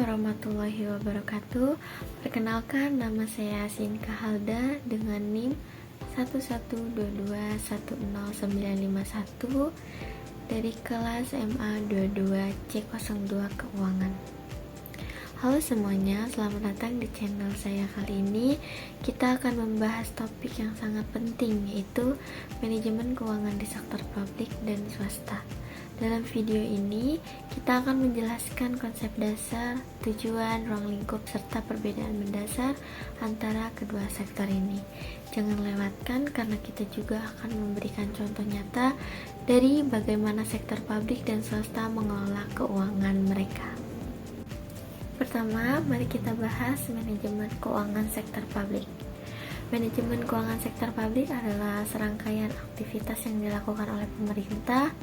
warahmatullahi wabarakatuh. Perkenalkan, nama saya Sinka Halda dengan NIM 112210951 dari kelas MA 22 C02 Keuangan. Halo semuanya, selamat datang di channel saya. Kali ini kita akan membahas topik yang sangat penting, yaitu manajemen keuangan di sektor publik dan swasta. Dalam video ini, kita akan menjelaskan konsep dasar, tujuan, ruang lingkup, serta perbedaan mendasar antara kedua sektor ini. Jangan lewatkan karena kita juga akan memberikan contoh nyata dari bagaimana sektor publik dan swasta mengelola keuangan mereka. Pertama, mari kita bahas manajemen keuangan sektor publik. Manajemen keuangan sektor publik adalah serangkaian aktivitas yang dilakukan oleh pemerintah,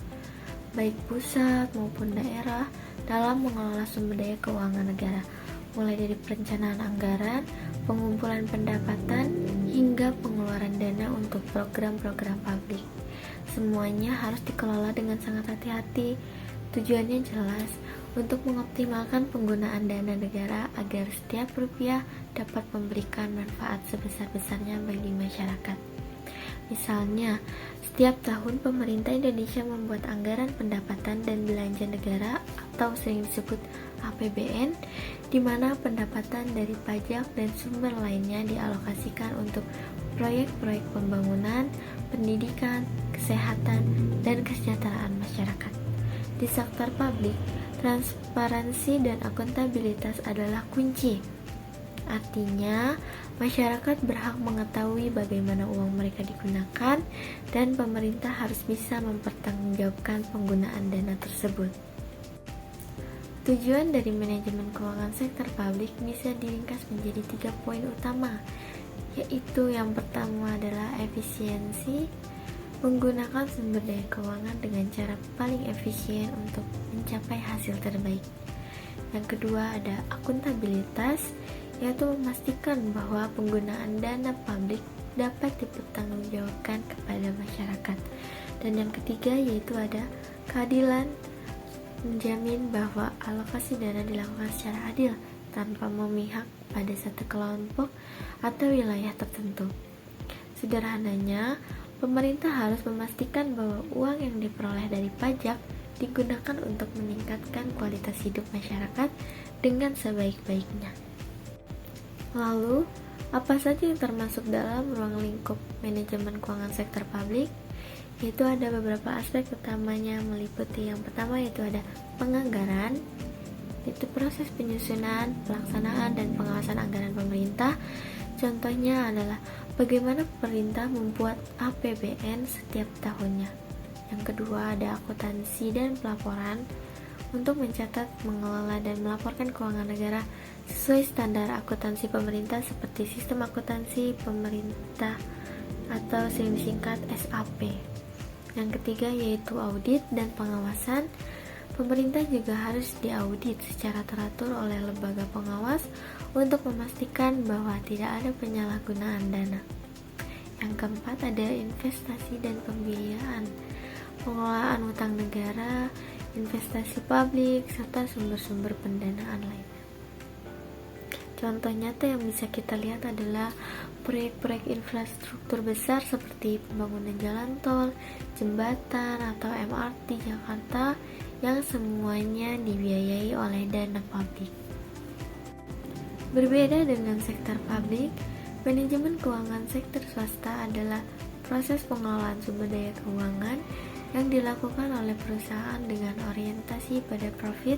baik pusat maupun daerah, dalam mengelola sumber daya keuangan negara, mulai dari perencanaan anggaran, pengumpulan pendapatan, hingga pengeluaran dana untuk program-program publik. Semuanya harus dikelola dengan sangat hati-hati. Tujuannya jelas, untuk mengoptimalkan penggunaan dana negara agar setiap rupiah dapat memberikan manfaat sebesar-besarnya bagi masyarakat. Misalnya, setiap tahun pemerintah Indonesia membuat anggaran pendapatan dan belanja negara atau sering disebut APBN, di mana pendapatan dari pajak dan sumber lainnya dialokasikan untuk proyek-proyek pembangunan, pendidikan, kesehatan, dan kesejahteraan masyarakat. Di sektor publik, transparansi dan akuntabilitas adalah kunci. Artinya, masyarakat berhak mengetahui bagaimana uang mereka digunakan dan pemerintah harus bisa mempertanggungjawabkan penggunaan dana tersebut. Tujuan dari manajemen keuangan sektor publik bisa diringkas menjadi 3 poin utama, yaitu yang pertama adalah efisiensi, menggunakan sumber daya keuangan dengan cara paling efisien untuk mencapai hasil terbaik. Yang kedua ada akuntabilitas, yaitu memastikan bahwa penggunaan dana publik dapat dipertanggungjawabkan kepada masyarakat. Dan yang ketiga yaitu ada keadilan, menjamin bahwa alokasi dana dilakukan secara adil tanpa memihak pada satu kelompok atau wilayah tertentu. Sederhananya, pemerintah harus memastikan bahwa uang yang diperoleh dari pajak digunakan untuk meningkatkan kualitas hidup masyarakat dengan sebaik-baiknya. Lalu, apa saja yang termasuk dalam ruang lingkup manajemen keuangan sektor publik? Yaitu ada beberapa aspek utamanya, meliputi yang pertama yaitu ada penganggaran, yaitu proses penyusunan, pelaksanaan, dan pengawasan anggaran pemerintah. Contohnya adalah bagaimana pemerintah membuat APBN setiap tahunnya. Yang kedua ada akuntansi dan pelaporan, untuk mencatat, mengelola, dan melaporkan keuangan negara sesuai standar akuntansi pemerintah seperti sistem akuntansi pemerintah atau sering disingkat SAP. Yang ketiga yaitu audit dan pengawasan. Pemerintah juga harus diaudit secara teratur oleh lembaga pengawas untuk memastikan bahwa tidak ada penyalahgunaan dana. Yang keempat ada investasi dan pembiayaan, pengelolaan utang negara, investasi publik, serta sumber-sumber pendanaan lainnya. Contoh nyata yang bisa kita lihat adalah proyek-proyek infrastruktur besar seperti pembangunan jalan tol, jembatan, atau MRT Jakarta yang semuanya dibiayai oleh dana publik. Berbeda dengan sektor publik, manajemen keuangan sektor swasta adalah proses pengelolaan sumber daya keuangan yang dilakukan oleh perusahaan dengan orientasi pada profit.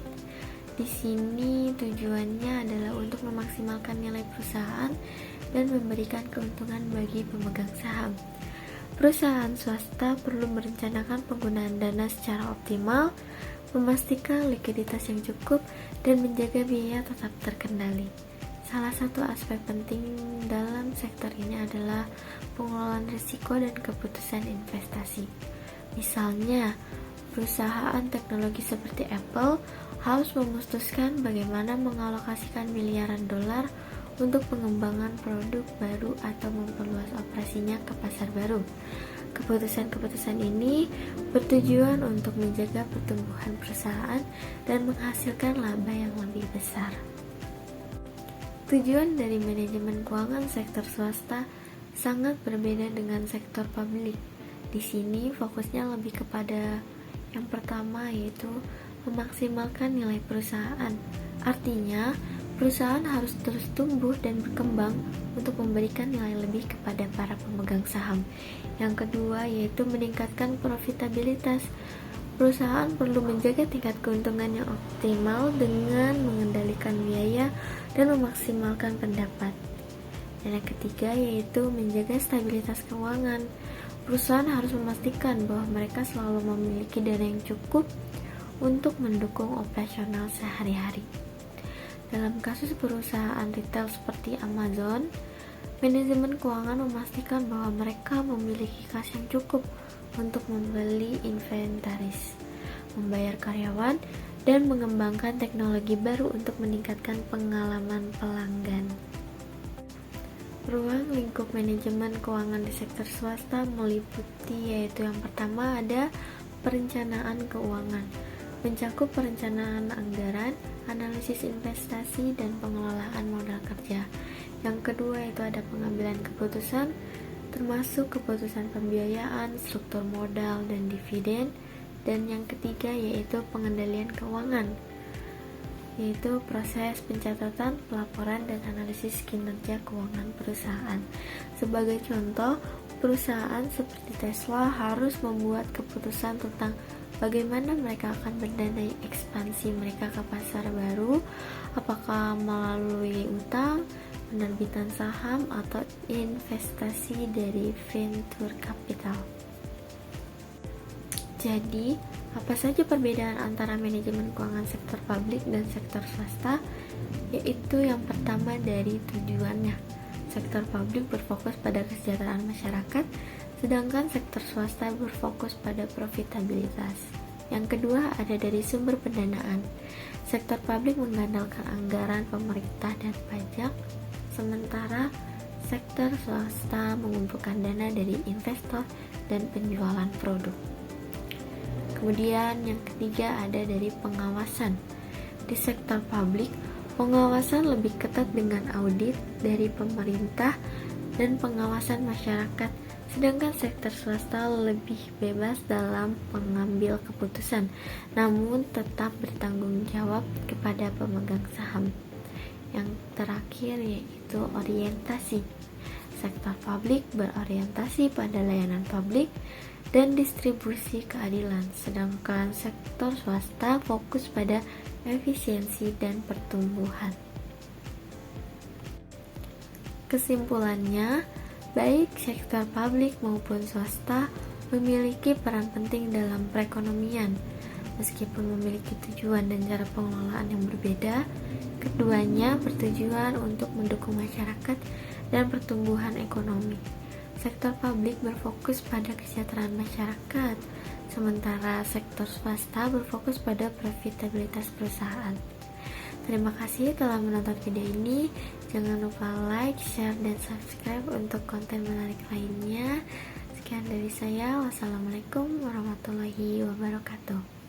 Di sini tujuannya adalah untuk memaksimalkan nilai perusahaan dan memberikan keuntungan bagi pemegang saham. Perusahaan swasta perlu merencanakan penggunaan dana secara optimal, memastikan likuiditas yang cukup, dan menjaga biaya tetap terkendali. Salah satu aspek penting dalam sektor ini adalah pengelolaan risiko dan keputusan investasi. Misalnya, perusahaan teknologi seperti Apple harus memutuskan bagaimana mengalokasikan miliaran dolar untuk pengembangan produk baru atau memperluas operasinya ke pasar baru. Keputusan-keputusan ini bertujuan untuk menjaga pertumbuhan perusahaan dan menghasilkan laba yang lebih besar. Tujuan dari manajemen keuangan sektor swasta sangat berbeda dengan sektor publik. Di sini fokusnya lebih kepada yang pertama, yaitu memaksimalkan nilai perusahaan. Artinya, perusahaan harus terus tumbuh dan berkembang untuk memberikan nilai lebih kepada para pemegang saham. Yang kedua, yaitu meningkatkan profitabilitas. Perusahaan perlu menjaga tingkat keuntungan yang optimal dengan mengendalikan biaya dan memaksimalkan pendapat. Dan yang ketiga, yaitu menjaga stabilitas keuangan. Perusahaan harus memastikan bahwa mereka selalu memiliki dana yang cukup untuk mendukung operasional sehari-hari. Dalam kasus perusahaan retail seperti Amazon, manajemen keuangan memastikan bahwa mereka memiliki kas yang cukup untuk membeli inventaris, membayar karyawan, dan mengembangkan teknologi baru untuk meningkatkan pengalaman pelanggan. Ruang lingkup manajemen keuangan di sektor swasta meliputi, yaitu yang pertama ada perencanaan keuangan, mencakup perencanaan anggaran, analisis investasi, dan pengelolaan modal kerja. Yang kedua itu ada pengambilan keputusan, termasuk keputusan pembiayaan, struktur modal, dan dividen. Dan yang ketiga yaitu pengendalian keuangan, yaitu proses pencatatan, pelaporan, dan analisis kinerja keuangan perusahaan. Sebagai contoh, perusahaan seperti Tesla harus membuat keputusan tentang bagaimana mereka akan berdanai ekspansi mereka ke pasar baru, apakah melalui utang, penerbitan saham, atau investasi dari venture capital. Jadi, apa saja perbedaan antara manajemen keuangan sektor publik dan sektor swasta? Yaitu yang pertama dari tujuannya. Sektor publik berfokus pada kesejahteraan masyarakat, sedangkan sektor swasta berfokus pada profitabilitas. Yang kedua ada dari sumber pendanaan. Sektor publik mengandalkan anggaran pemerintah dan pajak, sementara sektor swasta mengumpulkan dana dari investor dan penjualan produk. Kemudian yang ketiga ada dari pengawasan. Di sektor publik, pengawasan lebih ketat dengan audit dari pemerintah dan pengawasan masyarakat, sedangkan sektor swasta lebih bebas dalam mengambil keputusan, namun tetap bertanggung jawab kepada pemegang saham. Yang terakhir yaitu orientasi. Sektor publik berorientasi pada layanan publik dan distribusi keadilan, sedangkan sektor swasta fokus pada efisiensi dan pertumbuhan. Kesimpulannya, baik sektor publik maupun swasta memiliki peran penting dalam perekonomian. Meskipun memiliki tujuan dan cara pengelolaan yang berbeda, keduanya bertujuan untuk mendukung masyarakat dan pertumbuhan ekonomi. Sektor publik berfokus pada kesejahteraan masyarakat, sementara sektor swasta berfokus pada profitabilitas perusahaan. Terima kasih telah menonton video ini. Jangan lupa like, share, dan subscribe untuk konten menarik lainnya. Sekian dari saya. Wassalamualaikum warahmatullahi wabarakatuh.